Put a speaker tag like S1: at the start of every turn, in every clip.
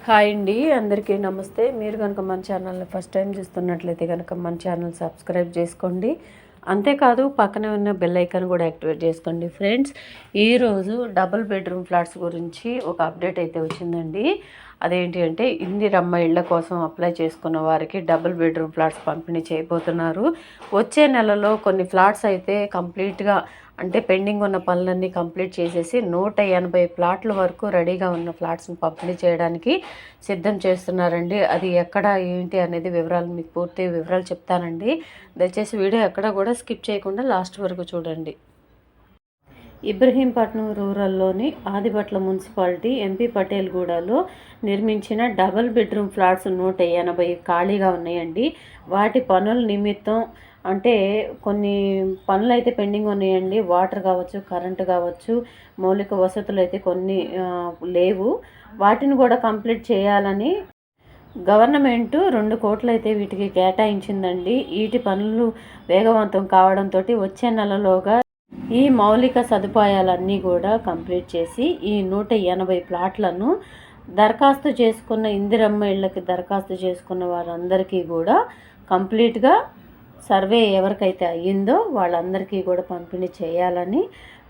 S1: Hi అండి, అందరికీ నమస్తే. మీరు కనుక మన ఛానల్ని ఫస్ట్ టైం చూస్తున్నట్లయితే కనుక మన ఛానల్ సబ్స్క్రైబ్ చేసుకోండి. అంతేకాదు పక్కనే ఉన్న బెల్ ఐకాన్ కూడా యాక్టివేట్ చేసుకోండి. ఫ్రెండ్స్, ఈరోజు డబుల్ బెడ్రూమ్ ఫ్లాట్స్ గురించి ఒక అప్డేట్ అయితే వచ్చిందండి. అదేంటి అంటే ఇందిరమ్మ ఇళ్ల కోసం అప్లై చేసుకున్న వారికి డబుల్ బెడ్రూమ్ ఫ్లాట్స్ పంపిణీ చేయబోతున్నారు. వచ్చే నెలలో కొన్ని ఫ్లాట్స్ అయితే కంప్లీట్గా అంటే పెండింగ్ ఉన్న పనులన్నీ కంప్లీట్ చేసేసి 180 ప్లాట్ల వరకు రెడీగా ఉన్న ఫ్లాట్స్ని పంపిణీ చేయడానికి సిద్ధం చేస్తున్నారండి. అది ఎక్కడ ఏంటి అనేది వివరాలు మీకు పూర్తి వివరాలు చెప్తానండి. దయచేసి వీడియో ఎక్కడ కూడా స్కిప్ చేయకుండా లాస్ట్ వరకు చూడండి. ఇబ్రహీంపట్నం రూరల్లోని ఆదిబట్ల మున్సిపాలిటీ ఎంపీ పటేల్గూడలో నిర్మించిన డబుల్ బెడ్రూమ్ ఫ్లాట్స్ 180 ఖాళీగా ఉన్నాయండి. వాటి పనుల నిమిత్తం అంటే కొన్ని పనులు అయితే పెండింగ్ ఉన్నాయండి. వాటర్ కావచ్చు, కరెంటు కావచ్చు, మౌలిక వసతులు అయితే కొన్ని లేవు. వాటిని కూడా కంప్లీట్ చేయాలని గవర్నమెంటు 2 కోట్లు అయితే వీటికి కేటాయించిందండి. వీటి పనులు వేగవంతం కావడంతో వచ్చే నెలలోగా ఈ మౌలిక సదుపాయాలన్నీ కూడా కంప్లీట్ చేసి ఈ 180 ప్లాట్లను దరఖాస్తు చేసుకున్న ఇందిరమ్మ ఇళ్ళకి దరఖాస్తు చేసుకున్న వారందరికీ కూడా కంప్లీట్గా సర్వే ఎవరికైతే అయ్యిందో వాళ్ళందరికీ కూడా పంపిణీ చేయాలని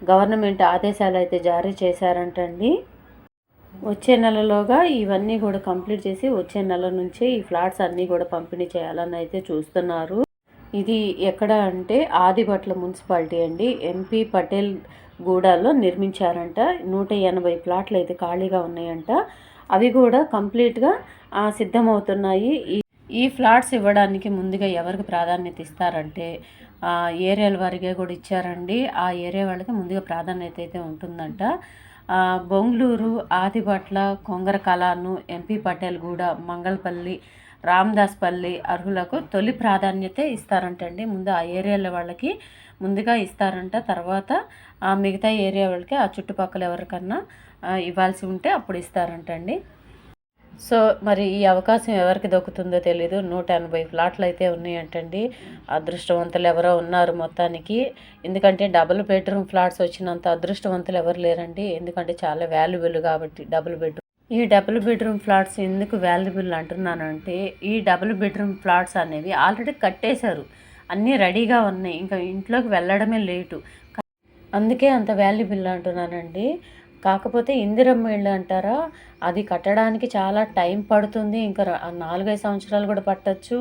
S1: గవర్నమెంట్ ఆదేశాలు అయితే జారీ చేశారంటండి. వచ్చే నెలలోగా ఇవన్నీ కూడా కంప్లీట్ చేసి వచ్చే నెల నుంచే ఈ ఫ్లాట్స్ అన్నీ కూడా పంపిణీ చేయాలని అయితే చూస్తున్నారు. ఇది ఎక్కడ అంటే ఆదిబట్ల మున్సిపాలిటీ అండి. ఎంపీ పటేల్ గూడలో నిర్మించారంట. 180 ప్లాట్లు అయితే ఖాళీగా ఉన్నాయంట. అవి కూడా కంప్లీట్గా సిద్ధమవుతున్నాయి. ఈ ఫ్లాట్స్ ఇవ్వడానికి ముందుగా ఎవరికి ప్రాధాన్యత ఇస్తారంటే ఏరియాల వారిగా కూడా ఇచ్చారండి. ఆ ఏరియా వాళ్ళకి ముందుగా ప్రాధాన్యత అయితే ఉంటుందంట. బొంగళూరు, ఆదిబట్ల, కొంగరకలాను, ఎంపీ పటేల్గూడ, మంగళపల్లి, రామదాస్పల్లి అర్హులకు తొలి ప్రాధాన్యత ఇస్తారంటండి. ముందు ఆ ఏరియాల వాళ్ళకి ముందుగా ఇస్తారంట. తర్వాత మిగతా ఏరియా వాళ్ళకి ఆ చుట్టుపక్కల ఎవరికన్నా ఇవ్వాల్సి ఉంటే అప్పుడు ఇస్తారంటండి. సో మరి ఈ అవకాశం ఎవరికి దొక్కుతుందో తెలీదు. 180 ఫ్లాట్లు అయితే ఉన్నాయంటండి. అదృష్టవంతులు ఎవరో ఉన్నారు మొత్తానికి. ఎందుకంటే డబుల్ బెడ్రూమ్ ఫ్లాట్స్ వచ్చినంత అదృష్టవంతులు ఎవరు లేరండి. ఎందుకంటే చాలా వాల్యుబుల్ కాబట్టి డబుల్ బెడ్రూమ్. ఈ డబుల్ బెడ్రూమ్ ఫ్లాట్స్ ఎందుకు వాల్యుబుల్ అంటున్నానంటే ఈ డబుల్ బెడ్రూమ్ ఫ్లాట్స్ అనేవి ఆల్రెడీ కట్టేశారు, అన్నీ రెడీగా ఉన్నాయి, ఇంకా ఇంట్లోకి వెళ్ళడమే లేటు. అందుకే అంత వాల్యుబుల్ అంటున్నానండి. కాకపోతే ఇందిరమ్మ ఇళ్ళు అంటారా, అది కట్టడానికి చాలా టైం పడుతుంది. ఇంకా 4-5 సంవత్సరాలు కూడా పట్టచ్చు.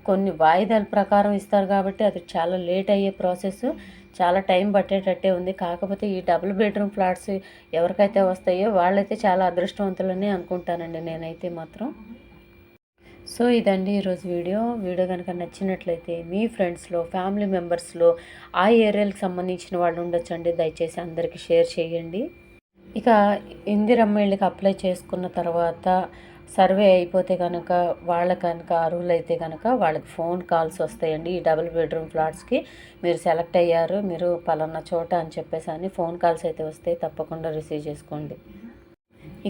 S1: కొన్ని వాయిదాల ప్రకారం ఇస్తారు కాబట్టి అది చాలా లేట్ అయ్యే ప్రాసెస్, చాలా టైం పట్టేటట్టే ఉంది. కాకపోతే ఈ డబుల్ బెడ్రూమ్ ఫ్లాట్స్ ఎవరికైతే వస్తాయో వాళ్ళైతే చాలా అదృష్టవంతులని అనుకుంటానండి నేనైతే మాత్రం. సో ఇదండి ఈరోజు వీడియో కనుక నచ్చినట్లయితే మీ ఫ్రెండ్స్లో, ఫ్యామిలీ మెంబర్స్లో ఆ ఏరియాలకు సంబంధించిన వాళ్ళు ఉండొచ్చండి. దయచేసి అందరికీ షేర్ చేయండి. ఇక ఇందిరమ్మ ఇళ్ళకి అప్లై చేసుకున్న తర్వాత సర్వే అయిపోతే కనుక కనుక అర్హులైతే కనుక వాళ్ళకి ఫోన్ కాల్స్ వస్తాయండి. ఈ డబుల్ బెడ్రూమ్ ఫ్లాట్స్కి మీరు సెలెక్ట్ అయ్యారు, మీరు పలానా చోట అని చెప్పేసి అని ఫోన్ కాల్స్ అయితే వస్తాయి. తప్పకుండా రిసీవ్ చేసుకోండి.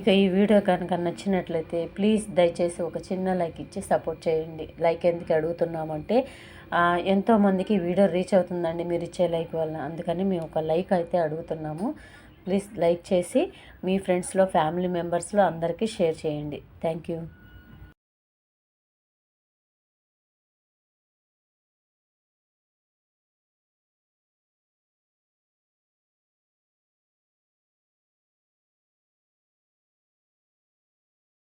S1: ఇక ఈ వీడియో కనుక నచ్చినట్లయితే ప్లీజ్ దయచేసి ఒక చిన్న లైక్ ఇచ్చి సపోర్ట్ చేయండి. లైక్ ఎందుకు అడుగుతున్నామంటే ఎంతోమందికి వీడియో రీచ్ అవుతుందండి మీరు ఇచ్చే లైక్ వల్ల. అందుకని మేము ఒక లైక్ అయితే అడుగుతున్నాము. ప్లీజ్ లైక్ చేసి మీ ఫ్రెండ్స్లో, ఫ్యామిలీ మెంబర్స్లో అందరికీ షేర్ చేయండి. Thank you.